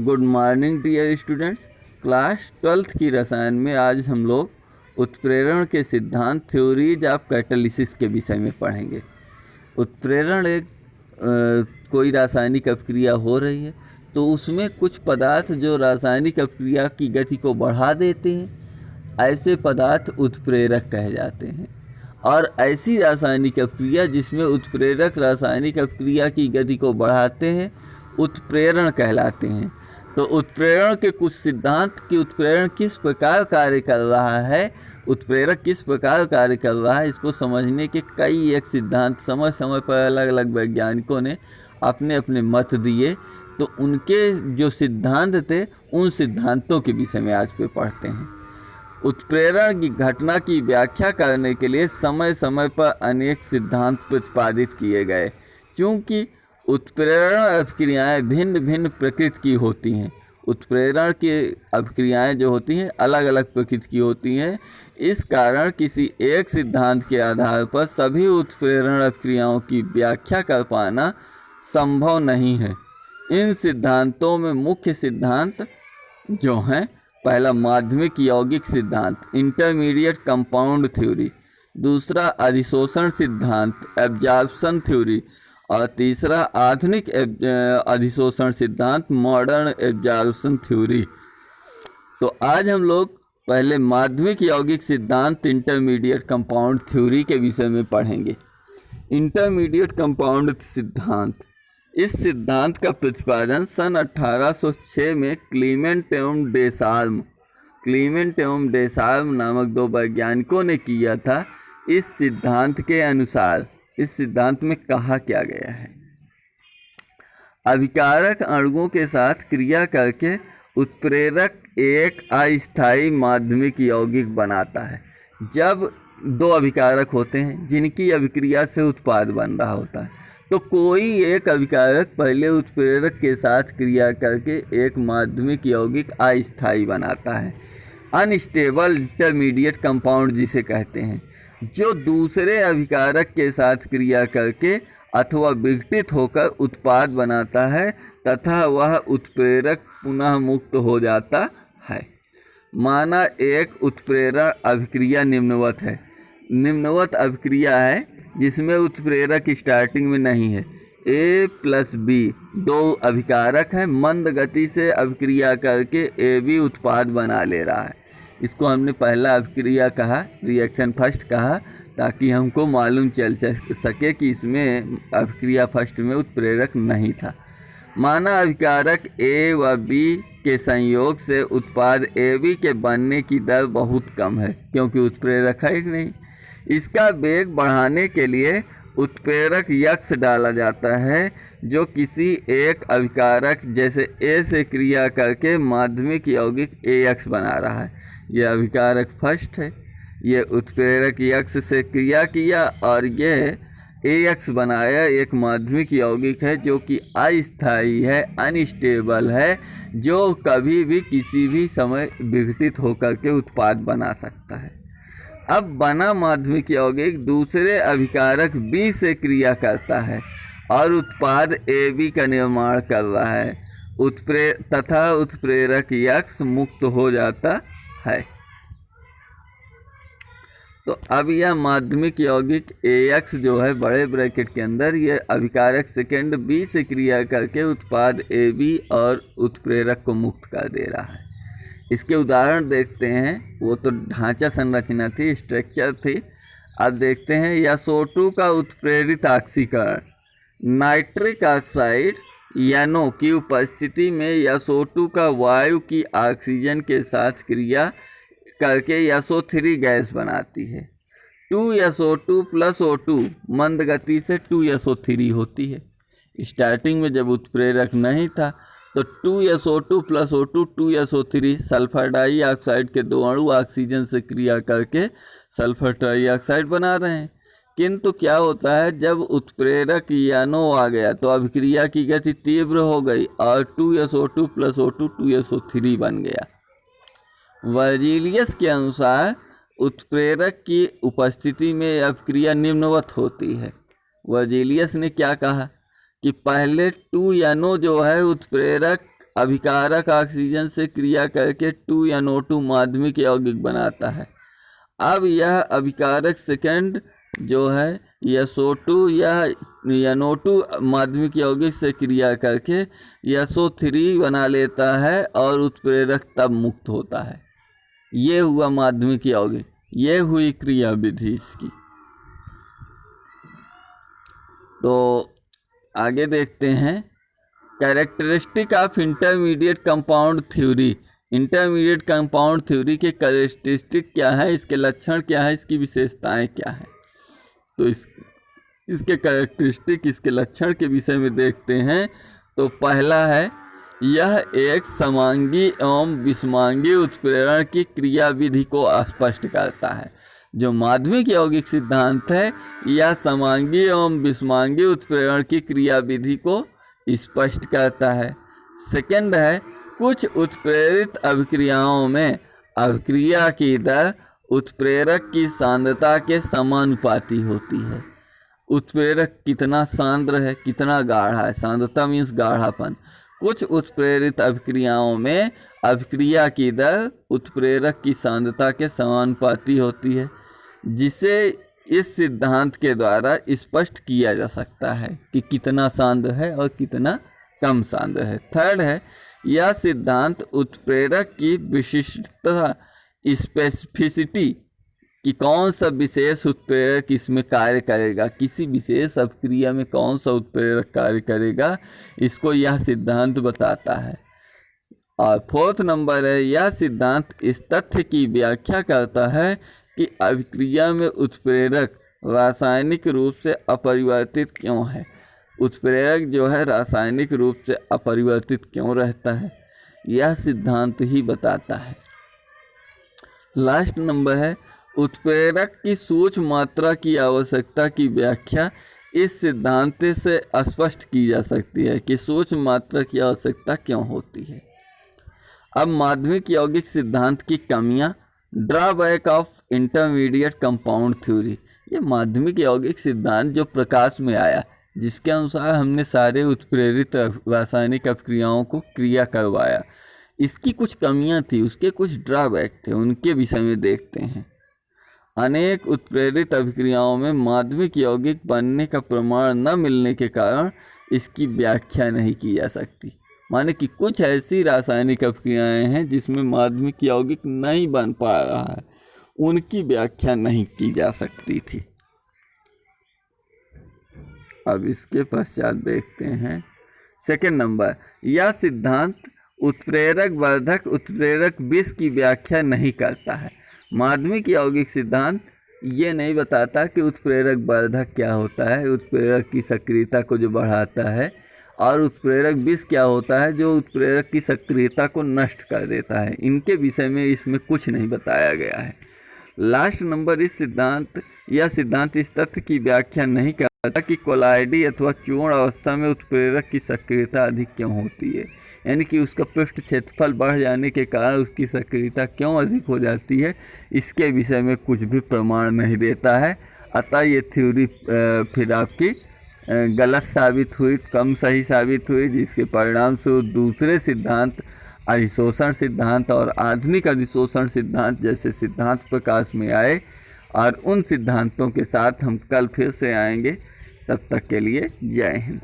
Good morning dear students. Class 12th की रसायन में आज हम लोग उत्प्रेरण के सिद्धांत थ्योरीज ऑफ कैटालिसिस के विषय में पढ़ेंगे। उत्प्रेरण एक कोई रासायनिक अभिक्रिया हो रही है तो उसमें कुछ पदार्थ जो रासायनिक अभिक्रिया की गति को बढ़ा देते हैं, ऐसे पदार्थ उत्प्रेरक कहे जाते हैं। और ऐसी रासायनिक अभिक्रिया जिसमें उत्प्रेरक रासायनिक अभिक्रिया की गति को बढ़ाते हैं उत्प्रेरण कहलाते हैं। तो उत्प्रेरण के कुछ सिद्धांत कि उत्प्रेरण किस प्रकार कार्य कर रहा है, उत्प्रेरक किस प्रकार कार्य कर रहा है, इसको समझने के कई एक सिद्धांत समय समय पर अलग अलग वैज्ञानिकों ने अपने अपने मत दिए। तो उनके जो सिद्धांत थे उन सिद्धांतों के विषय में आज पे पढ़ते हैं। उत्प्रेरण की घटना की व्याख्या करने के लिए समय समय पर अनेक सिद्धांत प्रतिपादित किए गए। चूँकि उत्प्रेरण अभिक्रियाएँ भिन्न भिन्न प्रकृति की होती हैं, उत्प्रेरण की अभिक्रियाएँ जो होती हैं अलग अलग प्रकृति की होती हैं। इस कारण किसी एक सिद्धांत के आधार पर सभी उत्प्रेरण अभिक्रियाओं की व्याख्या कर पाना संभव नहीं है। इन सिद्धांतों में मुख्य सिद्धांत जो हैं, पहला माध्यमिक यौगिक सिद्धांत इंटरमीडिएट कंपाउंड थ्योरी, दूसरा अधिशोषण सिद्धांत एब्जॉर्प्शन थ्योरी, और तीसरा आधुनिक अधिशोषण सिद्धांत मॉडर्न एब्जॉर्प्शन थ्योरी। तो आज हम लोग पहले माध्यमिक यौगिक सिद्धांत इंटरमीडिएट कंपाउंड थ्योरी के विषय में पढ़ेंगे। इंटरमीडिएट कंपाउंड सिद्धांत, इस सिद्धांत का प्रतिपादन सन 1806 में क्लीमेंट एवं डेसाल्म नामक दो वैज्ञानिकों ने किया था। इस सिद्धांत के अनुसार इस सिद्धांत में कहा क्या गया है, अभिकारक अणुओं के साथ क्रिया करके उत्प्रेरक एक अस्थायी माध्यमिक यौगिक बनाता है। जब दो अभिकारक होते हैं जिनकी अभिक्रिया से उत्पाद बन रहा होता है, तो कोई एक अभिकारक पहले उत्प्रेरक के साथ क्रिया करके एक माध्यमिक यौगिक अस्थायी बनाता है, अनस्टेबल इंटरमीडिएट कंपाउंड जिसे कहते हैं, जो दूसरे अभिकारक के साथ क्रिया करके अथवा विघटित होकर उत्पाद बनाता है तथा वह उत्प्रेरक पुनः मुक्त हो जाता है। माना एक उत्प्रेरण अभिक्रिया निम्नवत अभिक्रिया है जिसमें उत्प्रेरक स्टार्टिंग में नहीं है। A + B दो अभिकारक हैं, मंद गति से अभिक्रिया करके AB उत्पाद बना ले रहा है। इसको हमने पहला अभिक्रिया कहा, रिएक्शन फर्स्ट कहा, ताकि हमको मालूम चल सके कि इसमें अभिक्रिया फर्स्ट में उत्प्रेरक नहीं था। माना अभिकारक A व B के संयोग से उत्पाद AB के बनने की दर बहुत कम है क्योंकि उत्प्रेरक है ही नहीं। इसका वेग बढ़ाने के लिए उत्प्रेरक यक्स डाला जाता है जो किसी एक अभिकारक जैसे A से क्रिया करके माध्यमिक यौगिक AX बना रहा है। यह अभिकारक फर्स्ट है, ये उत्प्रेरक यक्स से क्रिया किया और ये AX बनाया, एक माध्यमिक यौगिक है जो कि अस्थायी है, अनस्टेबल है, जो कभी भी किसी भी समय विघटित होकर के उत्पाद बना सकता है। अब बना माध्यमिक यौगिक दूसरे अभिकारक B से क्रिया करता है और उत्पाद AB का निर्माण कर रहा है, तथा उत्प्रेरक यक्स मुक्त हो जाता है। तो अब यह माध्यमिक यौगिक AX जो है बड़े ब्रैकेट के अंदर, यह अभिकारक सेकेंड B से क्रिया करके उत्पाद AB और उत्प्रेरक को मुक्त कर दे रहा है। इसके उदाहरण देखते हैं, वो तो ढांचा संरचना थी, स्ट्रक्चर थी। अब देखते हैं SO2 का उत्प्रेरित ऑक्सीकरण, नाइट्रिक ऑक्साइड NO की उपस्थिति में SO2 का वायु की ऑक्सीजन के साथ क्रिया करके SO3 गैस बनाती है। 2SO2 + O2 मंद गति से 2SO3 होती है। स्टार्टिंग में जब उत्प्रेरक नहीं था तो 2SO2 + O2 2SO3 sulphur dioxide के दो अणु ऑक्सीजन से क्रिया करके सल्फर डाइऑक्साइड बना रहे हैं। किंतु क्या होता है, जब उत्प्रेरक NO आ गया तो अभिक्रिया की गति तीव्र हो गई और 2SO2 + O2 2SO3 बन गया। वर्जिलियस के अनुसार उत्प्रेरक की उपस्थिति में अभिक्रिया निम्नवत होती है। वर्जिलियस ने क्या कहा कि पहले 2NO जो है उत्प्रेरक अभिकारक ऑक्सीजन से क्रिया करके 2NO2 माध्यमिक यौगिक बनाता है। अब यह अभिकारक सेकंड जो है SO2 यह NO2 माध्यमिक यौगिक से क्रिया करके SO3 बना लेता है और उत्प्रेरक तब मुक्त होता है। ये हुआ माध्यमिक यौगिक, ये हुई क्रिया विधि इसकी। तो आगे देखते हैं characteristic of intermediate compound theory. Intermediate compound theory के कैरेक्टरिस्टिक क्या है, इसके लक्षण क्या है, इसकी विशेषताएं क्या है। तो इसके कैरेक्टरिस्टिक, इसके लक्षण के विषय में देखते हैं। तो पहला है, यह एक समांगी एवं विषमांगी उत्प्रेरण की क्रिया विधि को स्पष्ट करता है। जो माध्यमिक यौगिक सिद्धांत है यह समांगी एवं विषमांगी उत्प्रेरण की क्रिया विधि को स्पष्ट करता है। सेकंड है, कुछ उत्प्रेरित अभिक्रियाओं में अभिक्रिया की दर उत्प्रेरक की सांद्रता के समानुपाती होती है। उत्प्रेरक कितना सांद्र है, कितना गाढ़ा है, सांद्रता मीन्स गाढ़ापन। कुछ उत्प्रेरित अभिक्रियाओं में अभिक्रिया की दर उत्प्रेरक की सांद्रता के समानुपाती होती है, जिसे इस सिद्धांत के द्वारा स्पष्ट किया जा सकता है कि कितना सांद्र है और कितना कम सांद्र है। थर्ड है, यह सिद्धांत उत्प्रेरक की विशिष्टता, स्पेसिफिसिटी कि कौन सा विशेष उत्प्रेरक इसमें कार्य करेगा, किसी विशेष अभिक्रिया में कौन सा उत्प्रेरक कार्य करेगा, इसको यह सिद्धांत बताता है। और फोर्थ नंबर है, यह सिद्धांत इस तथ्य की व्याख्या करता है कि अभिक्रिया में उत्प्रेरक रासायनिक रूप से अपरिवर्तित क्यों है। उत्प्रेरक जो है रासायनिक रूप से अपरिवर्तित क्यों रहता है, यह सिद्धांत ही बताता है। लास्ट नंबर है, उत्प्रेरक की सूक्ष्म मात्रा की आवश्यकता की व्याख्या इस सिद्धांत से स्पष्ट की जा सकती है कि सूक्ष्म मात्रा की आवश्यकता क्यों होती है। अब माध्यमिक यौगिक सिद्धांत की कमियां, drawback of intermediate compound theory. ये माध्यमिक यौगिक सिद्धांत जो प्रकाश में आया, जिसके अनुसार हमने सारे उत्प्रेरित रासायनिक अभिक्रियाओं को क्रिया करवाया, इसकी कुछ कमियां थी, उसके कुछ ड्रॉबैक थे, उनके विषय में देखते हैं। अनेक उत्प्रेरित अभिक्रियाओं में माध्यमिक यौगिक बनने का प्रमाण न मिलने के कारण इसकी व्याख्या नहीं की जा सकती। माने कि कुछ ऐसी रासायनिक अभिक्रियाएं हैं जिसमें माध्यमिक यौगिक नहीं बन पा रहा है, उनकी व्याख्या नहीं की जा सकती थी। अब इसके पश्चात देखते हैं सेकंड नंबर, यह सिद्धांत उत्प्रेरक वर्धक उत्प्रेरक विष की व्याख्या नहीं करता है। माध्यमिक यौगिक सिद्धांत ये नहीं बताता कि उत्प्रेरक वर्धक क्या होता है, उत्प्रेरक की सक्रियता को जो बढ़ाता है, और उत्प्रेरक विष क्या होता है जो उत्प्रेरक की सक्रियता को नष्ट कर देता है। इनके विषय में इसमें कुछ नहीं बताया गया है। लास्ट नंबर, यह सिद्धांत इस तथ्य की व्याख्या नहीं करता कि कोलाइडी अथवा चूर्ण अवस्था में उत्प्रेरक की सक्रियता अधिक क्यों होती है, यानी कि उसका पृष्ठ क्षेत्रफल बढ़ जाने के कारण उसकी सक्रियता क्यों अधिक हो जाती है, इसके विषय में कुछ भी प्रमाण नहीं देता है। अतः ये थ्योरी फिर आपकी गलत साबित हुई, कम सही साबित हुई, जिसके परिणाम से दूसरे सिद्धांत, अधिशोषण सिद्धांत और आधुनिक अधिशोषण सिद्धांत जैसे सिद्धांत प्रकाश में आए। और उन सिद्धांतों के साथ हम कल फिर से आएंगे। तब तक के लिए जय हिंद।